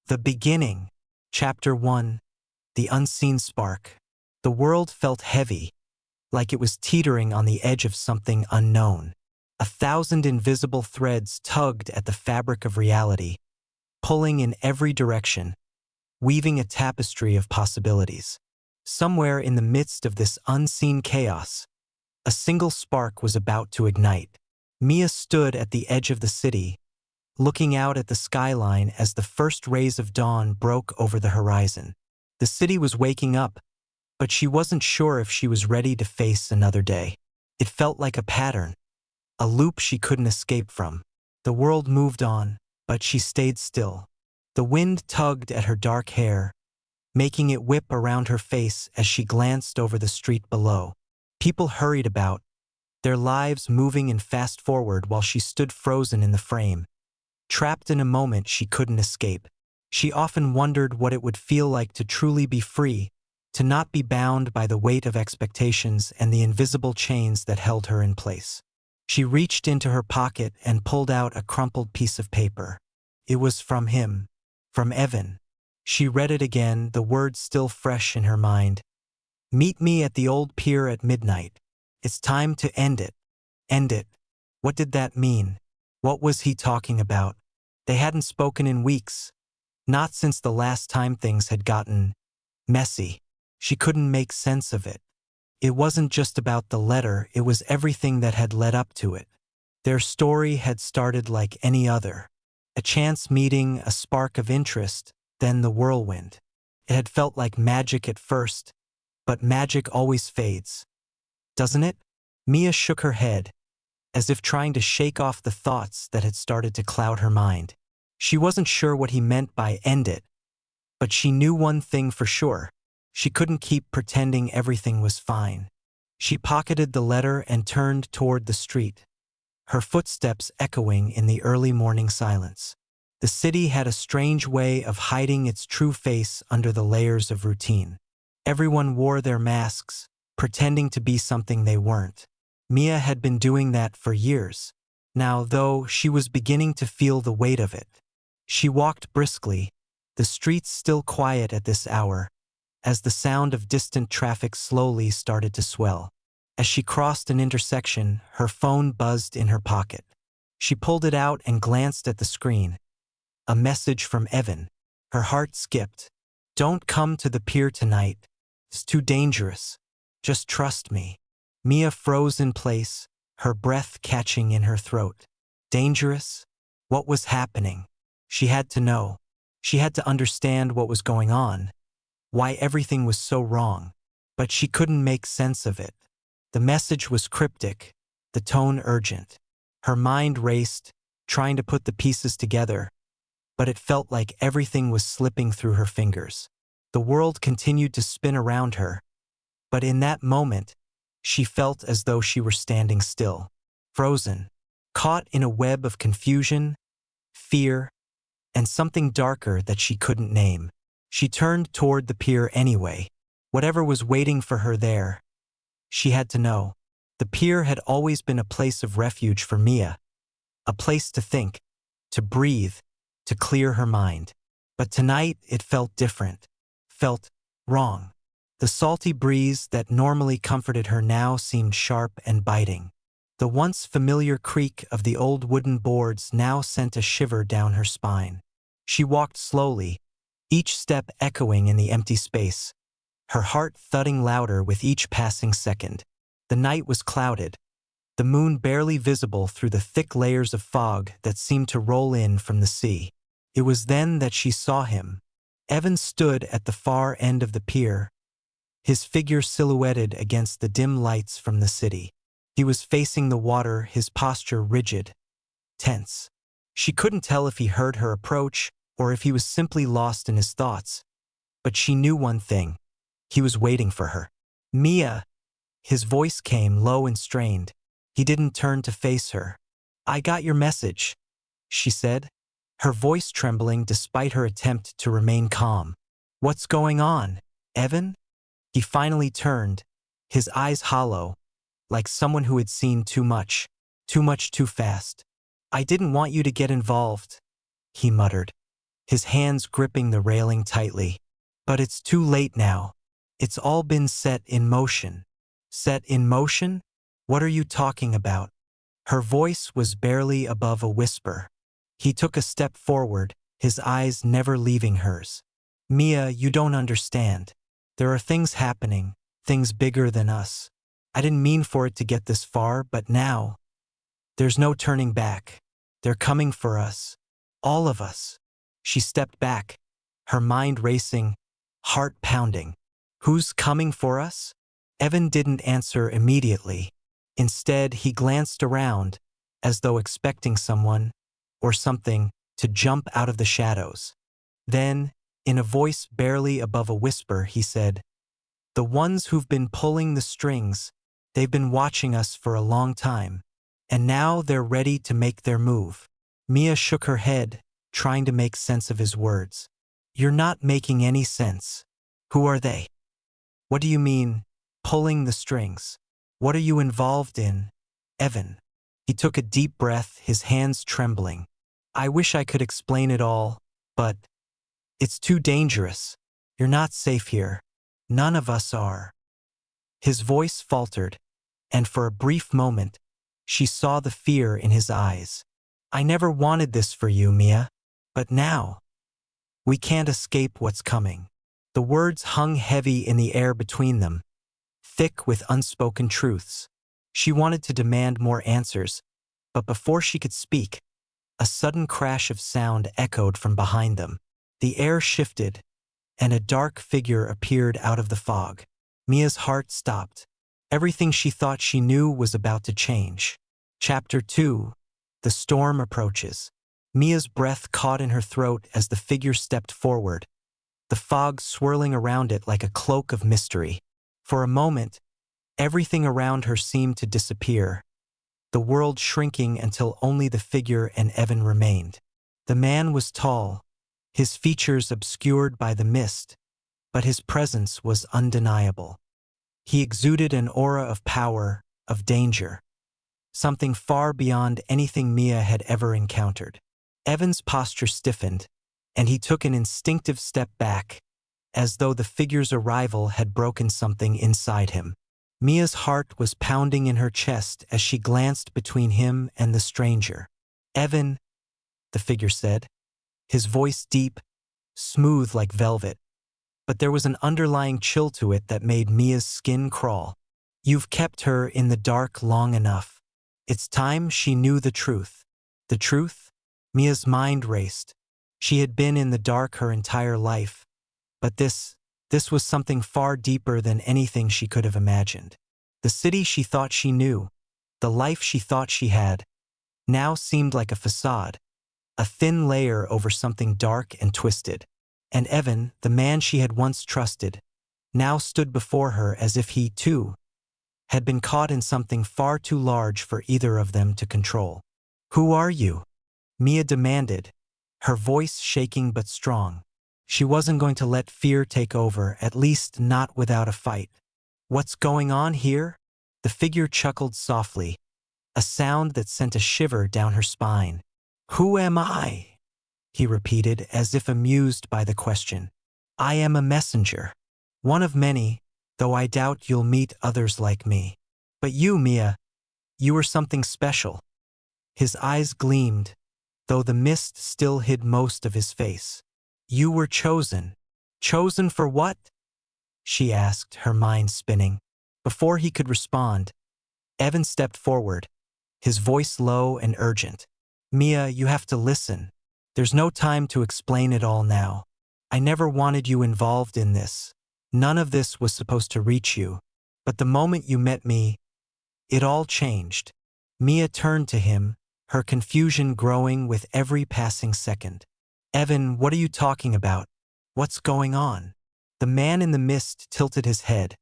The beginning. Chapter 1. The unseen spark. The world felt heavy, like it was teetering on the edge of something unknown. 1,000 invisible threads tugged at the fabric of reality, pulling in every direction, weaving a tapestry of possibilities. Somewhere in the midst of this unseen chaos, a single spark was about to ignite. Mia stood at the edge of the city, looking out at the skyline as the first rays of dawn broke over the horizon. The city was waking up, but she wasn't sure if she was ready to face another day. It felt like a pattern, a loop she couldn't escape from. The world moved on, but she stayed still. The wind tugged at her dark hair, making it whip around her face as she glanced over the street below. People hurried about, their lives moving in fast forward while she stood frozen in the frame, trapped in a moment she couldn't escape. She often wondered what it would feel like to truly be free, to not be bound by the weight of expectations and the invisible chains that held her in place. She reached into her pocket and pulled out a crumpled piece of paper. It was from him, from Evan. She read it again, the words still fresh in her mind. "Meet me at the old pier at midnight. It's time to end it." End it. What did that mean? What was he talking about? They hadn't spoken in weeks. Not since the last time things had gotten messy. She couldn't make sense of it. It wasn't just about the letter, it was everything that had led up to it. Their story had started like any other. A chance meeting, a spark of interest, then the whirlwind. It had felt like magic at first, but magic always fades. Doesn't it? Mia shook her head, as if trying to shake off the thoughts that had started to cloud her mind. She wasn't sure what he meant by end it, but she knew one thing for sure. She couldn't keep pretending everything was fine. She pocketed the letter and turned toward the street, her footsteps echoing in the early morning silence. The city had a strange way of hiding its true face under the layers of routine. Everyone wore their masks, pretending to be something they weren't. Mia had been doing that for years. Now, though, she was beginning to feel the weight of it. She walked briskly, the streets still quiet at this hour, as the sound of distant traffic slowly started to swell. As she crossed an intersection, her phone buzzed in her pocket. She pulled it out and glanced at the screen. A message from Evan. Her heart skipped. "Don't come to the pier tonight. It's too dangerous. Just trust me." Mia froze in place, her breath catching in her throat. Dangerous? What was happening? She had to know. She had to understand what was going on, why everything was so wrong. But she couldn't make sense of it. The message was cryptic, the tone urgent. Her mind raced, trying to put the pieces together, but it felt like everything was slipping through her fingers. The world continued to spin around her, but in that moment, she felt as though she were standing still, frozen, caught in a web of confusion, fear, and something darker that she couldn't name. She turned toward the pier anyway. Whatever was waiting for her there, she had to know. The pier had always been a place of refuge for Mia, a place to think, to breathe, to clear her mind. But tonight it felt different, felt wrong. The salty breeze that normally comforted her now seemed sharp and biting. The once familiar creak of the old wooden boards now sent a shiver down her spine. She walked slowly, each step echoing in the empty space, her heart thudding louder with each passing second. The night was clouded, the moon barely visible through the thick layers of fog that seemed to roll in from the sea. It was then that she saw him. Evan stood at the far end of the pier, his figure silhouetted against the dim lights from the city. He was facing the water, his posture rigid, tense. She couldn't tell if he heard her approach or if he was simply lost in his thoughts. But she knew one thing. He was waiting for her. "Mia!" His voice came low and strained. He didn't turn to face her. "I got your message," she said, her voice trembling despite her attempt to remain calm. "What's going on, Evan?" He finally turned, his eyes hollow, like someone who had seen too much too fast. "I didn't want you to get involved," he muttered. his hands gripping the railing tightly. But it's too late now. It's all been set in motion. Set in motion? What are you talking about? Her voice was barely above a whisper. He took a step forward, his eyes never leaving hers. Mia, you don't understand. There are things happening, things bigger than us. I didn't mean for it to get this far, but now, there's no turning back. They're coming for us. All of us. She stepped back, her mind racing, heart pounding. Who's coming for us? Evan didn't answer immediately. Instead, he glanced around, as though expecting someone, or something, to jump out of the shadows. Then, in a voice barely above a whisper, he said, "The ones who've been pulling the strings, they've been watching us for a long time, and now they're ready to make their move." Mia shook her head, trying to make sense of his words. "You're not making any sense. Who are they? What do you mean, pulling the strings? What are you involved in, Evan?" He took a deep breath, his hands trembling. "I wish I could explain it all, but it's too dangerous. You're not safe here. None of us are." His voice faltered, and for a brief moment, she saw the fear in his eyes. "I never wanted this for you, Mia, but now, we can't escape what's coming." The words hung heavy in the air between them, thick with unspoken truths. She wanted to demand more answers, but before she could speak, a sudden crash of sound echoed from behind them. The air shifted, and a dark figure appeared out of the fog. Mia's heart stopped. Everything she thought she knew was about to change. Chapter 2. The storm approaches. Mia's breath caught in her throat as the figure stepped forward, the fog swirling around it like a cloak of mystery. For a moment, everything around her seemed to disappear, the world shrinking until only the figure and Evan remained. The man was tall, his features obscured by the mist, but his presence was undeniable. He exuded an aura of power, of danger, something far beyond anything Mia had ever encountered. Evan's posture stiffened, and he took an instinctive step back, as though the figure's arrival had broken something inside him. Mia's heart was pounding in her chest as she glanced between him and the stranger. "Evan," the figure said, his voice deep, smooth like velvet, but there was an underlying chill to it that made Mia's skin crawl. "You've kept her in the dark long enough. It's time she knew the truth." The truth? Mia's mind raced. She had been in the dark her entire life, but this was something far deeper than anything she could have imagined. The city she thought she knew, the life she thought she had, now seemed like a facade, a thin layer over something dark and twisted. And Evan, the man she had once trusted, now stood before her as if he, too, had been caught in something far too large for either of them to control. "Who are you?" Mia demanded, her voice shaking but strong. She wasn't going to let fear take over, at least not without a fight. "What's going on here?" The figure chuckled softly, a sound that sent a shiver down her spine. "Who am I?" he repeated, as if amused by the question. "I am a messenger. One of many, though I doubt you'll meet others like me. But you, Mia, you are something special." His eyes gleamed, though the mist still hid most of his face. "You were chosen." "Chosen for what?" she asked, her mind spinning. Before he could respond, Evan stepped forward, his voice low and urgent. "Mia, you have to listen. There's no time to explain it all now. I never wanted you involved in this. None of this was supposed to reach you. But the moment you met me, it all changed." Mia turned to him, her confusion growing with every passing second. "Evan, what are you talking about? What's going on?" The man in the mist tilted his head,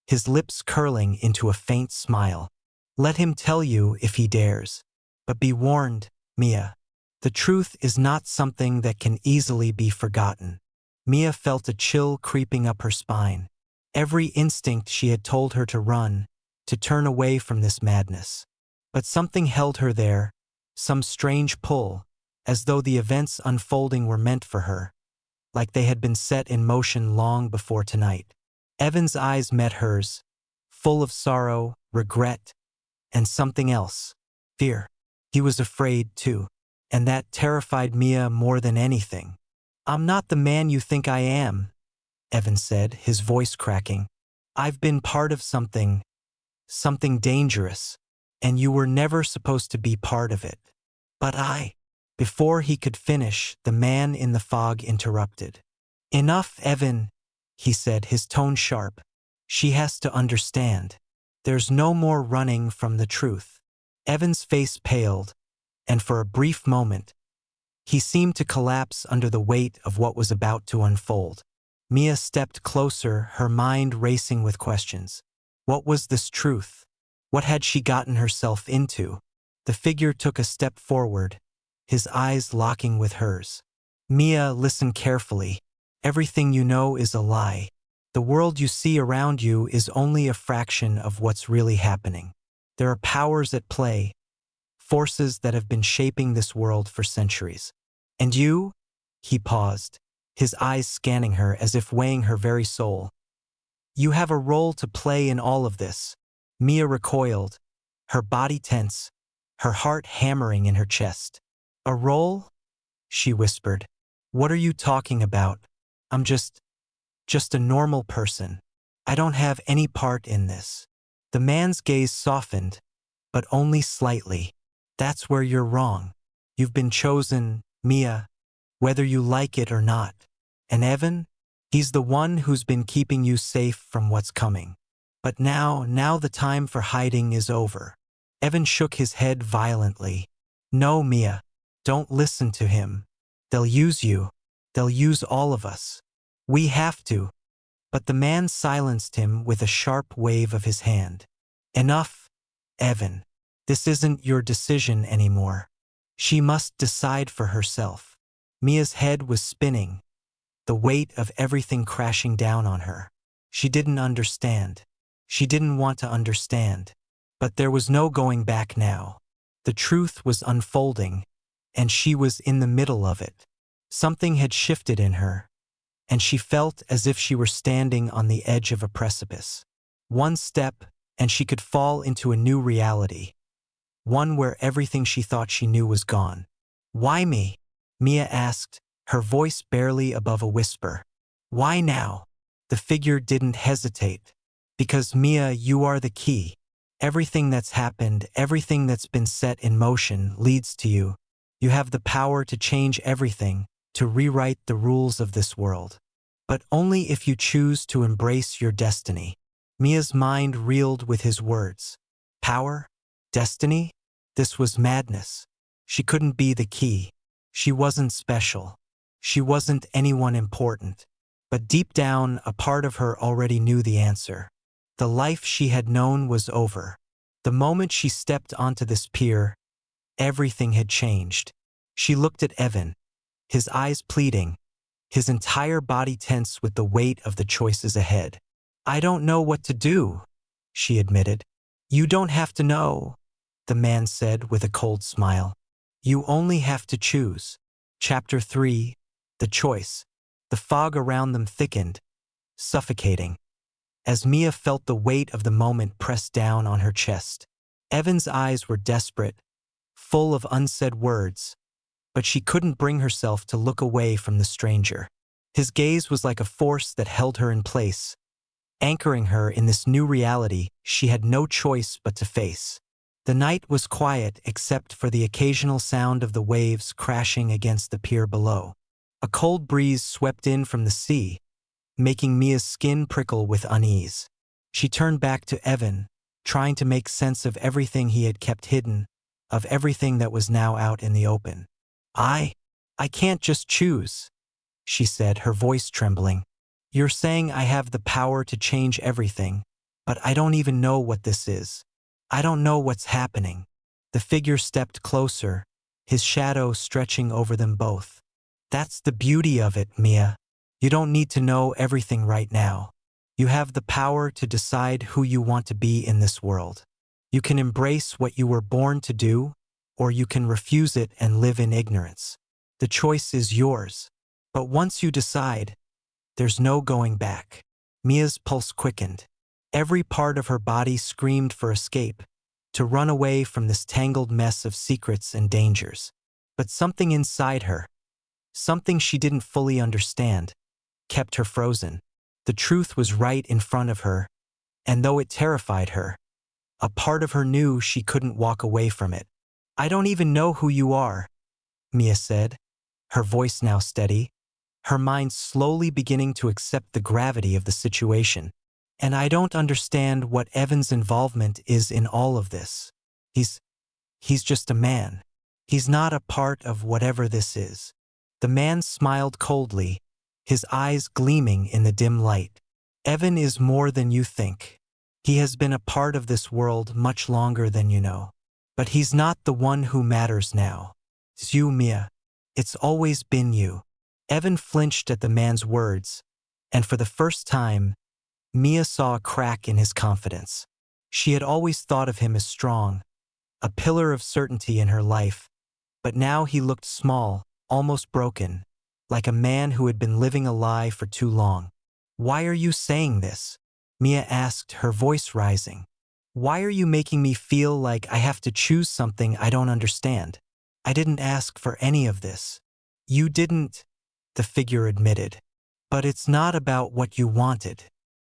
his lips curling into a faint smile. "Let him tell you if he dares. But be warned, Mia. The truth is not something that can easily be forgotten." Mia felt a chill creeping up her spine. Every instinct she had told her to run, to turn away from this madness. But something held her there, some strange pull, as though the events unfolding were meant for her, like they had been set in motion long before tonight. Evan's eyes met hers, full of sorrow, regret, and something else, fear. He was afraid, too, and that terrified Mia more than anything. "I'm not the man you think I am," Evan said, his voice cracking. "I've been part of something dangerous, and you were never supposed to be part of it." "But I—" Before he could finish, the man in the fog interrupted. "Enough, Evan," he said, his tone sharp. "She has to understand. There's no more running from the truth." Evan's face paled, and for a brief moment, he seemed to collapse under the weight of what was about to unfold. Mia stepped closer, her mind racing with questions. What was this truth? What had she gotten herself into? The figure took a step forward, his eyes locking with hers. "Mia, listen carefully. Everything you know is a lie. The world you see around you is only a fraction of what's really happening. There are powers at play, forces that have been shaping this world for centuries. And you?" He paused, his eyes scanning her as if weighing her very soul. "You have a role to play in all of this." Mia recoiled, her body tense, her heart hammering in her chest. "A role?" she whispered. "What are you talking about? I'm just a normal person. I don't have any part in this." The man's gaze softened, but only slightly. "That's where you're wrong. You've been chosen, Mia, whether you like it or not. And Evan? He's the one who's been keeping you safe from what's coming. But now the time for hiding is over." Evan shook his head violently. "No, Mia. Don't listen to him. They'll use you. They'll use all of us. We have to." But the man silenced him with a sharp wave of his hand. "Enough, Evan. This isn't your decision anymore. She must decide for herself." Mia's head was spinning, the weight of everything crashing down on her. She didn't understand. She didn't want to understand. But there was no going back now. The truth was unfolding, and she was in the middle of it. Something had shifted in her, and she felt as if she were standing on the edge of a precipice. One step, and she could fall into a new reality, one where everything she thought she knew was gone. "Why me?" Mia asked, her voice barely above a whisper. "Why now?" The figure didn't hesitate. "Because, Mia, you are the key. Everything that's happened, everything that's been set in motion leads to you. You have the power to change everything, to rewrite the rules of this world. But only if you choose to embrace your destiny." Mia's mind reeled with his words. Power? Destiny? This was madness. She couldn't be the key. She wasn't special. She wasn't anyone important. But deep down, a part of her already knew the answer. The life she had known was over. The moment she stepped onto this pier, everything had changed. She looked at Evan, his eyes pleading, his entire body tense with the weight of the choices ahead. "I don't know what to do," she admitted. "You don't have to know," the man said with a cold smile. "You only have to choose." Chapter 3, The Choice. The fog around them thickened, suffocating, as Mia felt the weight of the moment press down on her chest. Evan's eyes were desperate, full of unsaid words, but she couldn't bring herself to look away from the stranger. His gaze was like a force that held her in place, anchoring her in this new reality she had no choice but to face. The night was quiet except for the occasional sound of the waves crashing against the pier below. A cold breeze swept in from the sea, making Mia's skin prickle with unease. She turned back to Evan, trying to make sense of everything he had kept hidden, of everything that was now out in the open. I can't just choose," she said, her voice trembling. "You're saying I have the power to change everything, but I don't even know what this is. I don't know what's happening." The figure stepped closer, his shadow stretching over them both. "That's the beauty of it, Mia. You don't need to know everything right now. You have the power to decide who you want to be in this world. You can embrace what you were born to do, or you can refuse it and live in ignorance. The choice is yours. But once you decide, there's no going back. Mia's pulse quickened. Every part of her body screamed for escape, to run away from this tangled mess of secrets and dangers. But something inside her, something she didn't fully understand, kept her frozen. The truth was right in front of her, and though it terrified her, a part of her knew she couldn't walk away from it. "I don't even know who you are," Mia said, her voice now steady, her mind slowly beginning to accept the gravity of the situation. "And I don't understand what Evan's involvement is in all of this. He's just a man. He's not a part of whatever this is." The man smiled coldly, his eyes gleaming in the dim light. "Evan is more than you think. He has been a part of this world much longer than you know. But he's not the one who matters now. It's you, Mia. It's always been you." Evan flinched at the man's words, and for the first time, Mia saw a crack in his confidence. She had always thought of him as strong, a pillar of certainty in her life, but now he looked small, almost broken, like a man who had been living a lie for too long. "Why are you saying this?" Mia asked, her voice rising. "Why are you making me feel like I have to choose something I don't understand? I didn't ask for any of this." "You didn't," the figure admitted. "But it's not about what you wanted.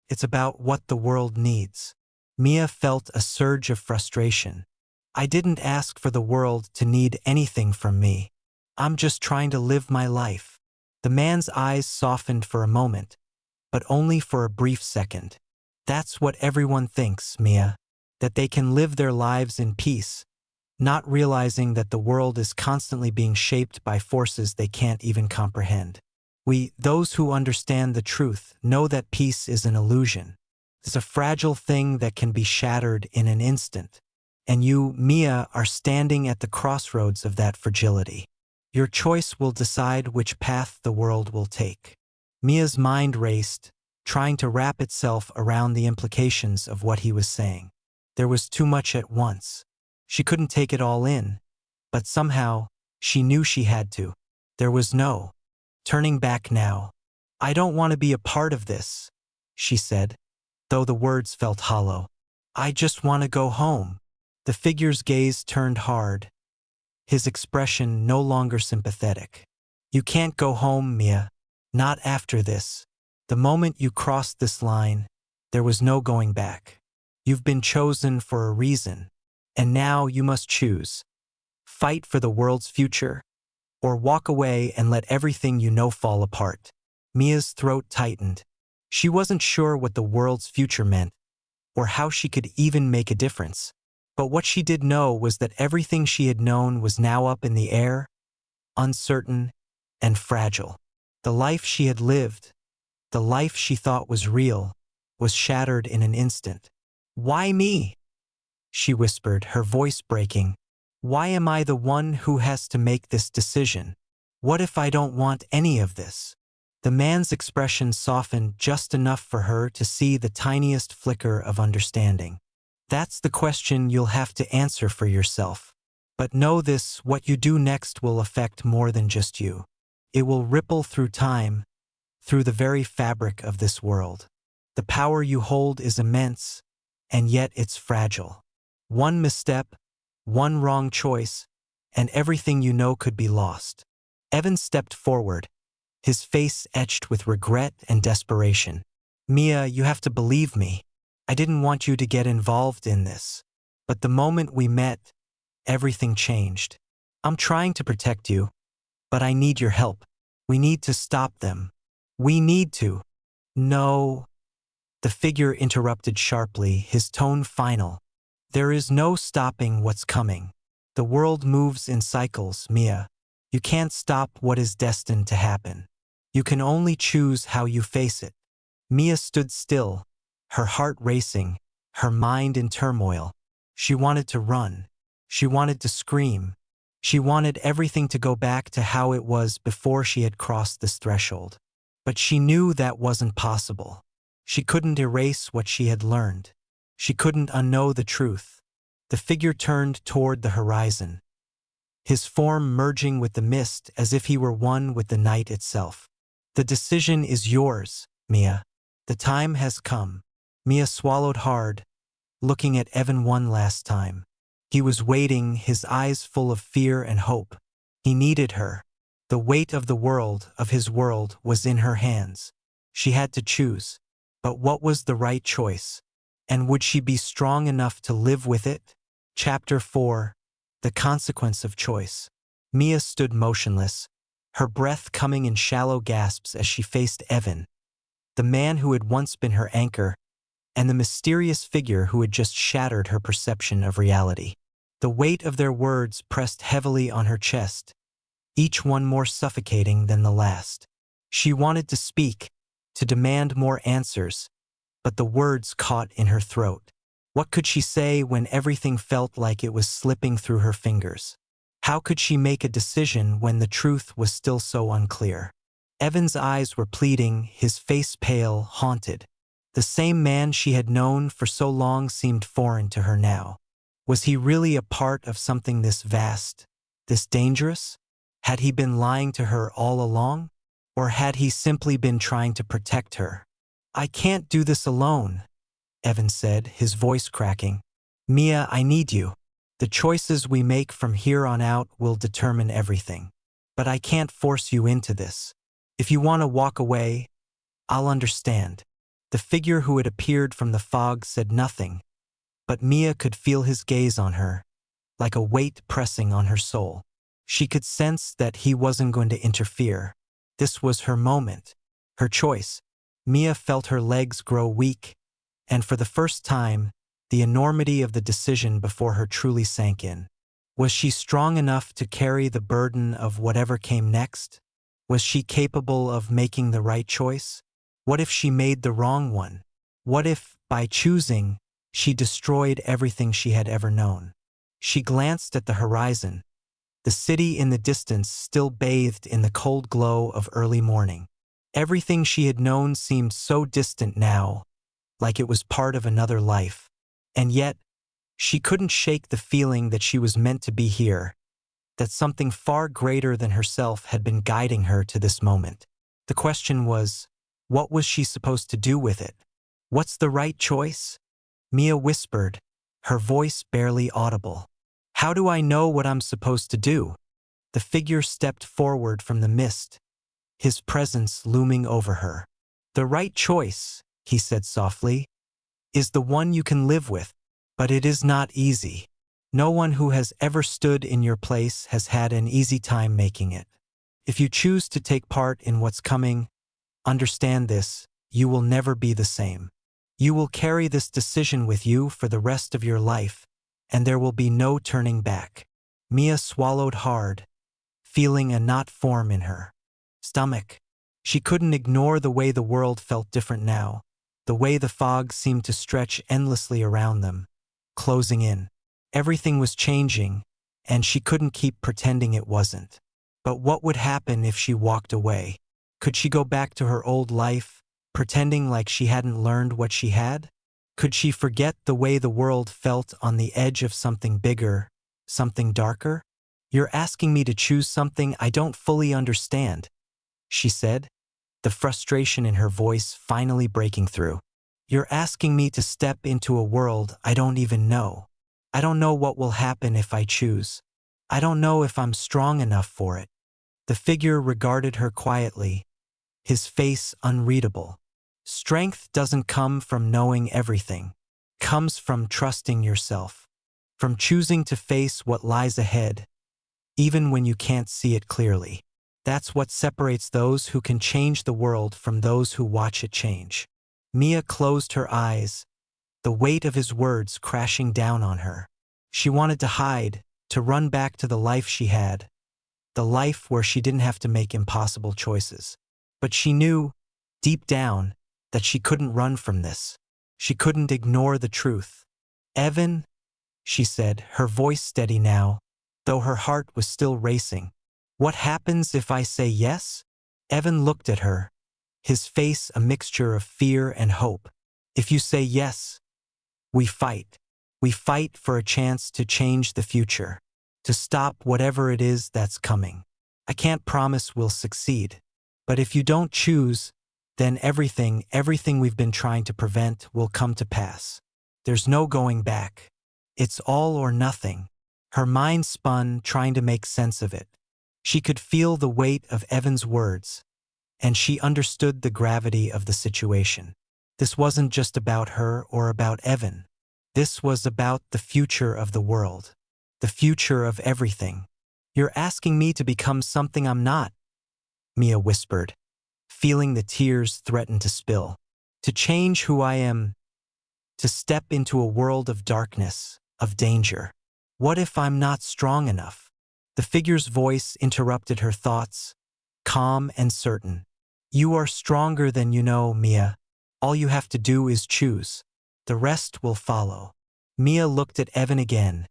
It's about what the world needs." Mia felt a surge of frustration. "I didn't ask for the world to need anything from me. I'm just trying to live my life." The man's eyes softened for a moment, but only for a brief second. "That's what everyone thinks, Mia, that they can live their lives in peace, not realizing that the world is constantly being shaped by forces they can't even comprehend. Those who understand the truth, know that peace is an illusion. It's a fragile thing that can be shattered in an instant. And you, Mia, are standing at the crossroads of that fragility. Your choice will decide which path the world will take." Mia's mind raced, trying to wrap itself around the implications of what he was saying. There was too much at once. She couldn't take it all in, but somehow, she knew she had to. There was no turning back now. "I don't want to be a part of this," she said, though the words felt hollow. "I just want to go home." The figure's gaze turned hard, his expression no longer sympathetic. "You can't go home, Mia. Not after this. The moment you crossed this line, there was no going back. You've been chosen for a reason, and now you must choose. Fight for the world's future, or walk away and let everything you know fall apart." Mia's throat tightened. She wasn't sure what the world's future meant, or how she could even make a difference. But what she did know was that everything she had known was now up in the air, uncertain, and fragile. The life she had lived, the life she thought was real, was shattered in an instant. "Why me?" she whispered, her voice breaking. "Why am I the one who has to make this decision? What if I don't want any of this?" The man's expression softened just enough for her to see the tiniest flicker of understanding. "That's the question you'll have to answer for yourself. But know this, what you do next will affect more than just you. It will ripple through time, through the very fabric of this world. The power you hold is immense, and yet it's fragile. One misstep, one wrong choice, and everything you know could be lost." Evan stepped forward, his face etched with regret and desperation. "Mia, you have to believe me. I didn't want you to get involved in this. But the moment we met, everything changed. I'm trying to protect you, but I need your help. We need to stop them. We need to." "No," the figure interrupted sharply, his tone final. "There is no stopping what's coming. The world moves in cycles, Mia. You can't stop what is destined to happen. You can only choose how you face it." Mia stood still, her heart racing, her mind in turmoil. She wanted to run. She wanted to scream. She wanted everything to go back to how it was before she had crossed this threshold. But she knew that wasn't possible. She couldn't erase what she had learned. She couldn't unknow the truth. The figure turned toward the horizon, his form merging with the mist as if he were one with the night itself. The decision is yours, Mia. The time has come. Mia swallowed hard, looking at Evan one last time. He was waiting, his eyes full of fear and hope. He needed her. The weight of the world, of his world, was in her hands. She had to choose. But what was the right choice? And would she be strong enough to live with it? Chapter 4. The Consequence of Choice. Mia stood motionless, her breath coming in shallow gasps as she faced Evan, the man who had once been her anchor, and the mysterious figure who had just shattered her perception of reality. The weight of their words pressed heavily on her chest, each one more suffocating than the last. She wanted to speak, to demand more answers, but the words caught in her throat. What could she say when everything felt like it was slipping through her fingers? How could she make a decision when the truth was still so unclear? Evan's eyes were pleading, his face pale, haunted. The same man she had known for so long seemed foreign to her now. Was he really a part of something this vast, this dangerous? Had he been lying to her all along? Or had he simply been trying to protect her? "I can't do this alone," Evan said, his voice cracking. "Mia, I need you. The choices we make from here on out will determine everything. But I can't force you into this. If you want to walk away, I'll understand." The figure who had appeared from the fog said nothing, but Mia could feel his gaze on her, like a weight pressing on her soul. She could sense that he wasn't going to interfere. This was her moment, her choice. Mia felt her legs grow weak, and for the first time, the enormity of the decision before her truly sank in. Was she strong enough to carry the burden of whatever came next? Was she capable of making the right choice? What if she made the wrong one? What if, by choosing, she destroyed everything she had ever known? She glanced at the horizon. The city in the distance still bathed in the cold glow of early morning. Everything she had known seemed so distant now, like it was part of another life. And yet, she couldn't shake the feeling that she was meant to be here, that something far greater than herself had been guiding her to this moment. The question was, what was she supposed to do with it? What's the right choice? Mia whispered, her voice barely audible. "How do I know what I'm supposed to do?" The figure stepped forward from the mist, his presence looming over her. "The right choice," he said softly, "is the one you can live with, but it is not easy. No one who has ever stood in your place has had an easy time making it. If you choose to take part in what's coming, understand this, you will never be the same. You will carry this decision with you for the rest of your life, and there will be no turning back." Mia swallowed hard, feeling a knot form in her stomach. She couldn't ignore the way the world felt different now, the way the fog seemed to stretch endlessly around them, closing in. Everything was changing, and she couldn't keep pretending it wasn't. But what would happen if she walked away? Could she go back to her old life, pretending like she hadn't learned what she had? Could she forget the way the world felt on the edge of something bigger, something darker? "You're asking me to choose something I don't fully understand," she said, the frustration in her voice finally breaking through. "You're asking me to step into a world I don't even know. I don't know what will happen if I choose. I don't know if I'm strong enough for it." The figure regarded her quietly, his face unreadable. "Strength doesn't come from knowing everything. It comes from trusting yourself, from choosing to face what lies ahead, even when you can't see it clearly. That's what separates those who can change the world from those who watch it change." Mia closed her eyes, the weight of his words crashing down on her. She wanted to hide, to run back to the life she had, the life where she didn't have to make impossible choices. But she knew, deep down, that she couldn't run from this. She couldn't ignore the truth. "Evan," she said, her voice steady now, though her heart was still racing. "What happens if I say yes?" Evan looked at her, his face a mixture of fear and hope. "If you say yes, we fight. We fight for a chance to change the future." to stop whatever it is that's coming. I can't promise we'll succeed. But if you don't choose, then everything we've been trying to prevent will come to pass. There's no going back. It's all or nothing. Her mind spun, trying to make sense of it. She could feel the weight of Evan's words, and she understood the gravity of the situation. This wasn't just about her or about Evan. This was about the future of the world, the future of everything. You're asking me to become something I'm not, Mia whispered, feeling the tears threaten to spill. To change who I am, to step into a world of darkness, of danger. What if I'm not strong enough? The figure's voice interrupted her thoughts, calm and certain. You are stronger than you know, Mia. All you have to do is choose. The rest will follow. Mia looked at Evan again,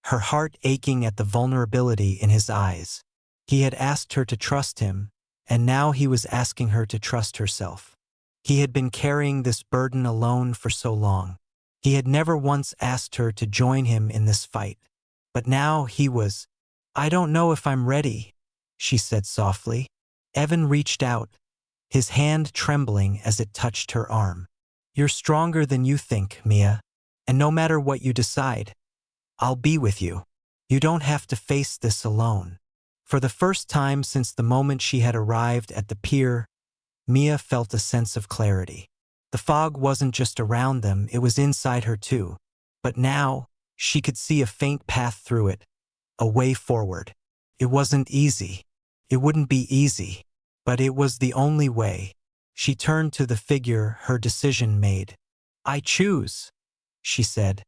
her heart aching at the vulnerability in his eyes. He had asked her to trust him, and now he was asking her to trust herself. He had been carrying this burden alone for so long. He had never once asked her to join him in this fight. But now he was. I don't know if I'm ready, she said softly. Evan reached out, his hand trembling as it touched her arm. You're stronger than you think, Mia. And no matter what you decide, I'll be with you. You don't have to face this alone. For the first time since the moment she had arrived at the pier, Mia felt a sense of clarity. The fog wasn't just around them, it was inside her too. But now, she could see a faint path through it, a way forward. It wasn't easy. It wouldn't be easy. But it was the only way. She turned to the figure, her decision made. I choose, she said,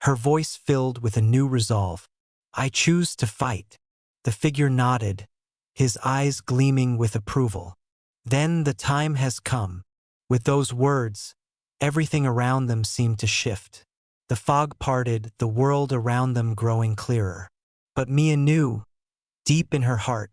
her voice filled with a new resolve. I choose to fight. The figure nodded, his eyes gleaming with approval. Then the time has come. With those words, everything around them seemed to shift. The fog parted, the world around them growing clearer. But Mia knew, deep in her heart,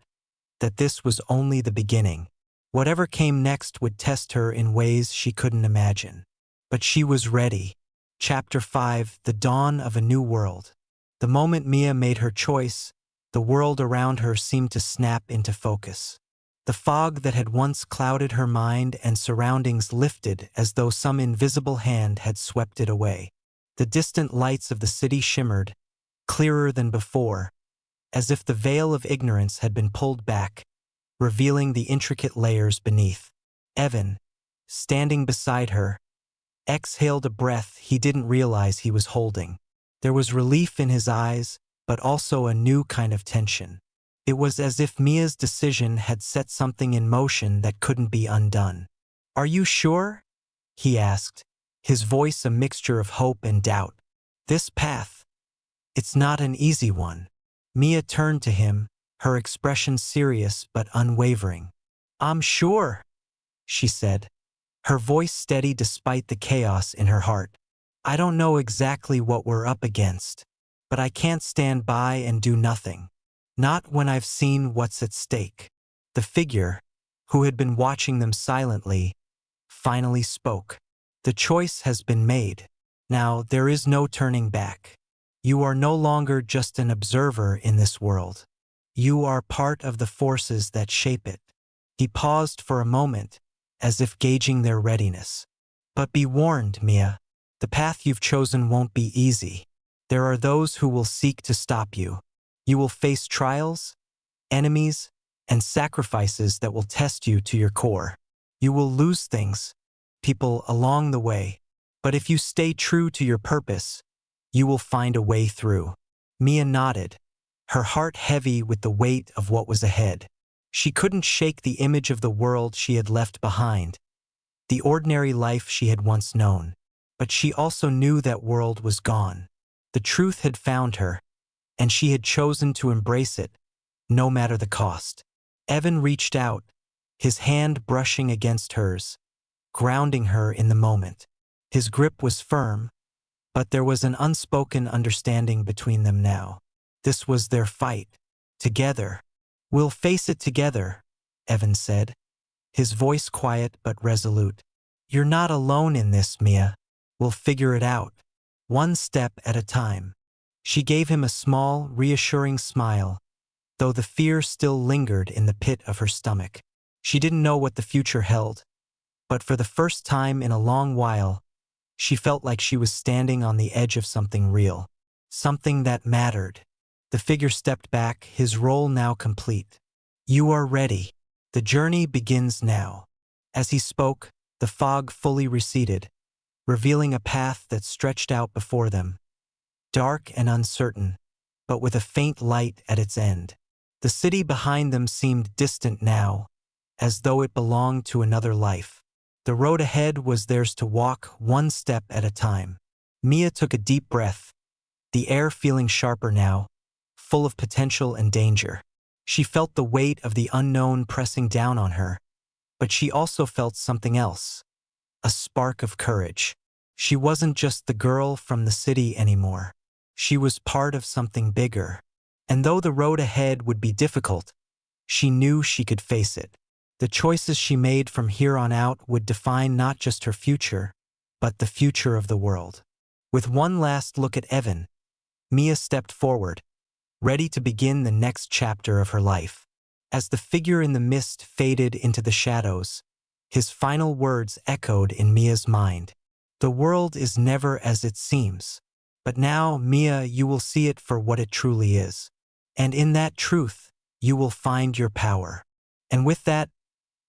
that this was only the beginning. Whatever came next would test her in ways she couldn't imagine. But she was ready. Chapter 5: The Dawn of a New World. The moment Mia made her choice, the world around her seemed to snap into focus. The fog that had once clouded her mind and surroundings lifted as though some invisible hand had swept it away. The distant lights of the city shimmered, clearer than before, as if the veil of ignorance had been pulled back, revealing the intricate layers beneath. Evan, standing beside her, exhaled a breath he didn't realize he was holding. There was relief in his eyes, but also a new kind of tension. It was as if Mia's decision had set something in motion that couldn't be undone. Are you sure? He asked, his voice a mixture of hope and doubt. This path, it's not an easy one. Mia turned to him, her expression serious but unwavering. I'm sure, she said, her voice steady despite the chaos in her heart. I don't know exactly what we're up against, but I can't stand by and do nothing. Not when I've seen what's at stake. The figure, who had been watching them silently, finally spoke. The choice has been made. Now there is no turning back. You are no longer just an observer in this world. You are part of the forces that shape it. He paused for a moment, as if gauging their readiness. But be warned, Mia. The path you've chosen won't be easy. There are those who will seek to stop you. You will face trials, enemies, and sacrifices that will test you to your core. You will lose things, people along the way. But if you stay true to your purpose, you will find a way through. Mia nodded, her heart heavy with the weight of what was ahead. She couldn't shake the image of the world she had left behind, the ordinary life she had once known. But she also knew that world was gone. The truth had found her, and she had chosen to embrace it, no matter the cost. Evan reached out, his hand brushing against hers, grounding her in the moment. His grip was firm, but there was an unspoken understanding between them now. This was their fight. Together. We'll face it together, Evan said, his voice quiet but resolute. You're not alone in this, Mia. We'll figure it out, one step at a time. She gave him a small, reassuring smile, though the fear still lingered in the pit of her stomach. She didn't know what the future held, but for the first time in a long while, she felt like she was standing on the edge of something real, something that mattered. The figure stepped back, his role now complete. "You are ready. The journey begins now." As he spoke, the fog fully receded, revealing a path that stretched out before them, dark and uncertain, but with a faint light at its end. The city behind them seemed distant now, as though it belonged to another life. The road ahead was theirs to walk, one step at a time. Mia took a deep breath, the air feeling sharper now, full of potential and danger. She felt the weight of the unknown pressing down on her, but she also felt something else, a spark of courage. She wasn't just the girl from the city anymore. She was part of something bigger. And though the road ahead would be difficult, she knew she could face it. The choices she made from here on out would define not just her future, but the future of the world. With one last look at Evan, Mia stepped forward, ready to begin the next chapter of her life. As the figure in the mist faded into the shadows, his final words echoed in Mia's mind. "The world is never as it seems. But now, Mia, you will see it for what it truly is. And in that truth, you will find your power." And with that,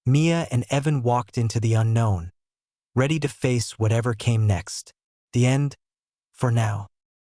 Mia and Evan walked into the unknown, ready to face whatever came next. The end, for now.